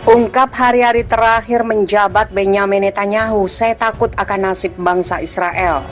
Ungkap hari-hari terakhir menjabat Benyamin Netanyahu, saya takut akan nasib bangsa Israel.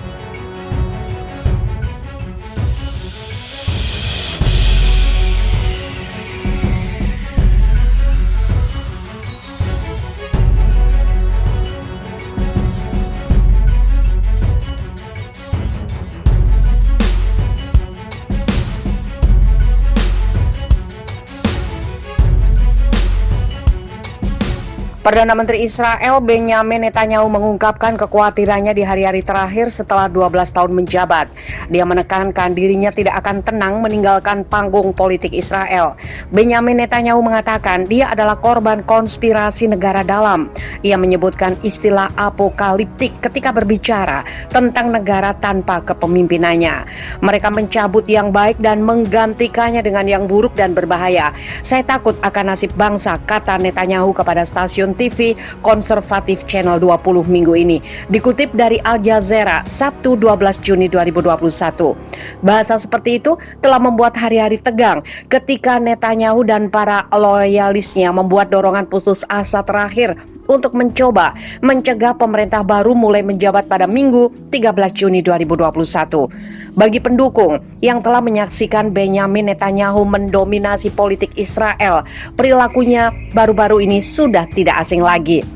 Perdana Menteri Israel Benyamin Netanyahu mengungkapkan kekhawatirannya di hari-hari terakhir setelah 12 tahun menjabat. Dia menekankan dirinya tidak akan tenang meninggalkan panggung politik Israel. Benyamin Netanyahu mengatakan dia adalah korban konspirasi negara dalam. Ia menyebutkan istilah apokaliptik ketika berbicara tentang negara tanpa kepemimpinannya. Mereka mencabut yang baik dan menggantikannya dengan yang buruk dan berbahaya. Saya takut akan nasib bangsa, kata Netanyahu kepada stasiun TV konservatif Channel 20 minggu ini. Dikutip dari Al Jazeera, Sabtu 12 Juni 2021. Bahasa seperti itu telah membuat hari-hari tegang ketika Netanyahu dan para loyalisnya membuat dorongan putus asa terakhir untuk mencoba mencegah pemerintah baru mulai menjabat pada Minggu 13 Juni 2021. Bagi pendukung yang telah menyaksikan Benyamin Netanyahu mendominasi politik Israel, perilakunya baru-baru ini sudah tidak asing lagi.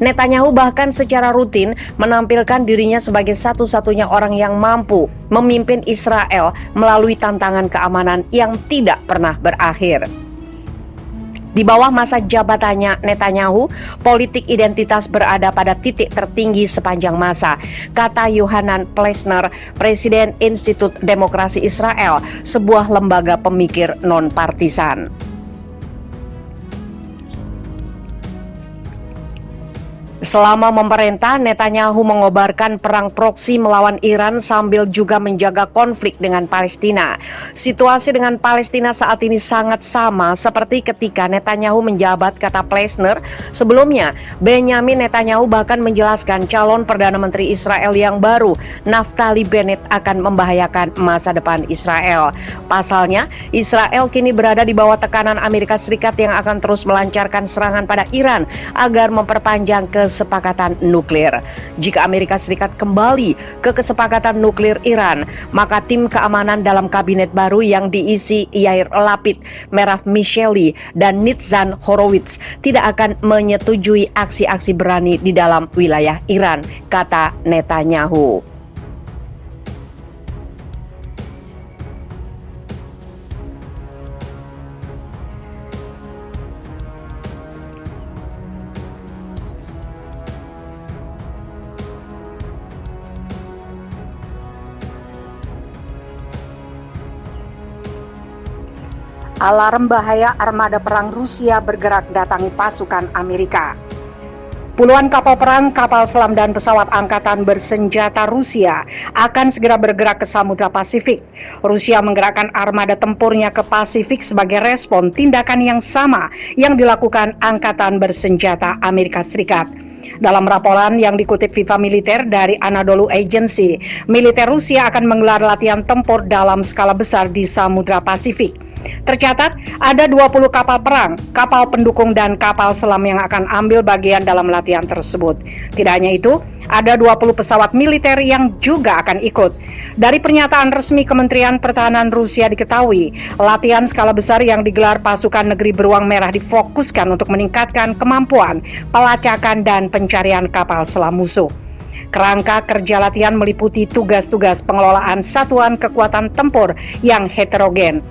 Netanyahu bahkan secara rutin menampilkan dirinya sebagai satu-satunya orang yang mampu memimpin Israel melalui tantangan keamanan yang tidak pernah berakhir. Di bawah masa jabatannya Netanyahu, politik identitas berada pada titik tertinggi sepanjang masa, kata Yohanan Plesner, Presiden Institut Demokrasi Israel, sebuah lembaga pemikir non-partisan. Selama memerintah, Netanyahu mengobarkan perang proksi melawan Iran sambil juga menjaga konflik dengan Palestina. Situasi dengan Palestina saat ini sangat sama seperti ketika Netanyahu menjabat, kata Plesner. Sebelumnya, Benyamin Netanyahu bahkan menjelaskan calon Perdana Menteri Israel yang baru, Naftali Bennett, akan membahayakan masa depan Israel. Pasalnya, Israel kini berada di bawah tekanan Amerika Serikat yang akan terus melancarkan serangan pada Iran agar memperpanjang kesepakatan nuklir. Jika Amerika Serikat kembali ke kesepakatan nuklir Iran, maka tim keamanan dalam kabinet baru yang diisi Yair Lapid, Merav Micheli, dan Nitzan Horowitz tidak akan menyetujui aksi-aksi berani di dalam wilayah Iran, kata Netanyahu. Alarm bahaya armada perang Rusia bergerak datangi pasukan Amerika. Puluhan kapal perang, kapal selam, dan pesawat angkatan bersenjata Rusia akan segera bergerak ke Samudra Pasifik. Rusia menggerakkan armada tempurnya ke Pasifik sebagai respon tindakan yang sama yang dilakukan angkatan bersenjata Amerika Serikat. Dalam laporan yang dikutip Viva Militer dari Anadolu Agency, militer Rusia akan menggelar latihan tempur dalam skala besar di Samudra Pasifik. Tercatat ada 20 kapal perang, kapal pendukung, dan kapal selam yang akan ambil bagian dalam latihan tersebut. Tidak hanya itu, ada 20 pesawat militer yang juga akan ikut. Dari pernyataan resmi Kementerian Pertahanan Rusia diketahui, latihan skala besar yang digelar pasukan negeri beruang merah difokuskan untuk meningkatkan kemampuan pelacakan dan pencarian kapal selam musuh. Kerangka kerja latihan meliputi tugas-tugas pengelolaan satuan kekuatan tempur yang heterogen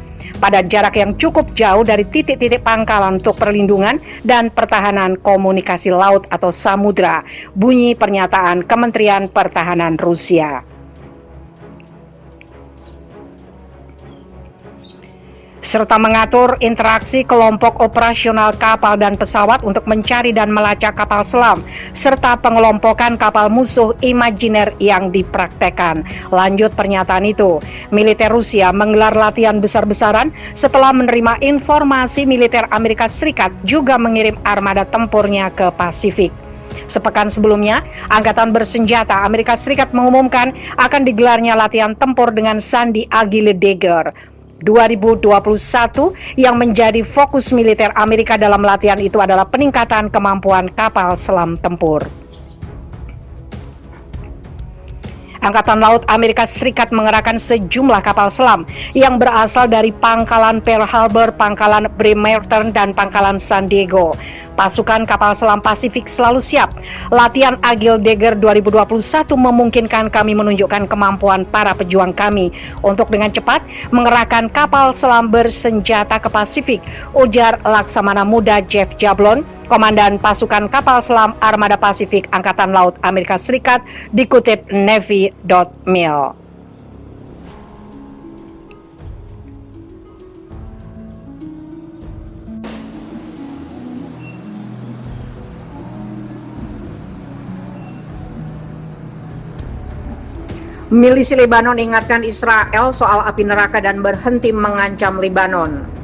pada jarak yang cukup jauh dari titik-titik pangkalan untuk perlindungan dan pertahanan komunikasi laut atau samudra, bunyi pernyataan Kementerian Pertahanan Rusia. Serta mengatur interaksi kelompok operasional kapal dan pesawat untuk mencari dan melacak kapal selam, serta pengelompokan kapal musuh imajiner yang dipraktekkan. Lanjut pernyataan itu, militer Rusia menggelar latihan besar-besaran setelah menerima informasi militer Amerika Serikat juga mengirim armada tempurnya ke Pasifik. Sepekan sebelumnya, Angkatan Bersenjata Amerika Serikat mengumumkan akan digelarnya latihan tempur dengan sandi Agile Dagger. 2021 yang menjadi fokus militer Amerika dalam latihan itu adalah peningkatan kemampuan kapal selam tempur. Angkatan Laut Amerika Serikat mengerahkan sejumlah kapal selam yang berasal dari Pangkalan Pearl Harbor, Pangkalan Bremerton, dan Pangkalan San Diego. Pasukan kapal selam Pasifik selalu siap. Latihan Agile Dagger 2021 memungkinkan kami menunjukkan kemampuan para pejuang kami untuk dengan cepat mengerahkan kapal selam bersenjata ke Pasifik, ujar Laksamana Muda Jeff Jablon, Komandan Pasukan Kapal Selam Armada Pasifik Angkatan Laut Amerika Serikat, dikutip Navy.mil. Milisi Lebanon ingatkan Israel soal api neraka dan berhenti mengancam Lebanon.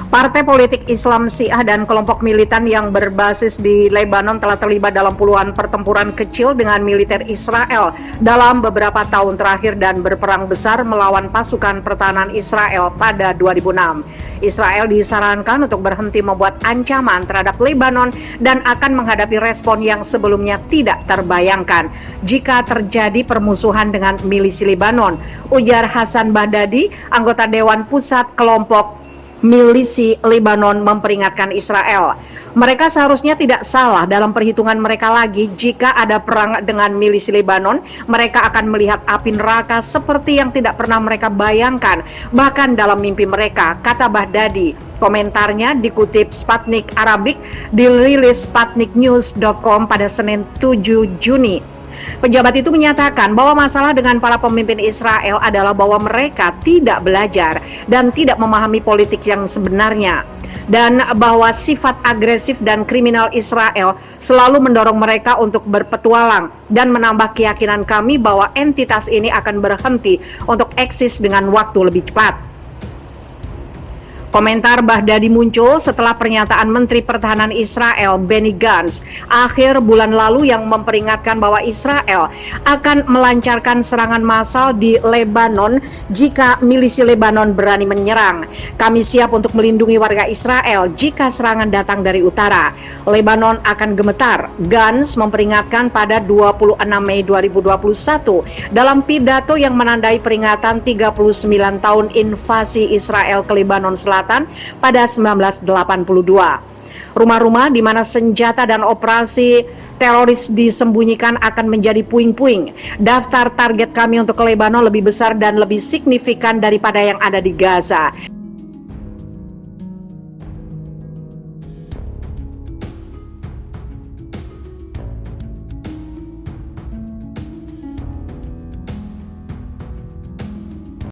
Partai politik Islam Syiah dan kelompok militan yang berbasis di Lebanon telah terlibat dalam puluhan pertempuran kecil dengan militer Israel dalam beberapa tahun terakhir dan berperang besar melawan pasukan pertahanan Israel pada 2006. Israel disarankan untuk berhenti membuat ancaman terhadap Lebanon dan akan menghadapi respon yang sebelumnya tidak terbayangkan jika terjadi permusuhan dengan milisi Lebanon, ujar Hasan Bahdadi, anggota Dewan Pusat kelompok milisi Lebanon memperingatkan Israel. Mereka seharusnya tidak salah dalam perhitungan mereka lagi jika ada perang dengan milisi Lebanon. Mereka akan melihat api neraka seperti yang tidak pernah mereka bayangkan, bahkan dalam mimpi mereka, kata Bahdadi. Komentarnya dikutip Sputnik Arabic, dirilis sputniknews.com pada Senin 7 Juni. Pejabat itu menyatakan bahwa masalah dengan para pemimpin Israel adalah bahwa mereka tidak belajar dan tidak memahami politik yang sebenarnya, dan bahwa sifat agresif dan kriminal Israel selalu mendorong mereka untuk berpetualang dan menambah keyakinan kami bahwa entitas ini akan berhenti untuk eksis dengan waktu lebih cepat. Komentar Bahdadi muncul setelah pernyataan Menteri Pertahanan Israel Benny Gantz akhir bulan lalu yang memperingatkan bahwa Israel akan melancarkan serangan massal di Lebanon jika milisi Lebanon berani menyerang. Kami siap untuk melindungi warga Israel jika serangan datang dari utara. Lebanon akan gemetar, Gantz memperingatkan pada 26 Mei 2021 dalam pidato yang menandai peringatan 39 tahun invasi Israel ke Lebanon Selatan pada 1982. Rumah-rumah di mana senjata dan operasi teroris disembunyikan akan menjadi puing-puing. Daftar target kami untuk ke Lebanon lebih besar dan lebih signifikan daripada yang ada di Gaza.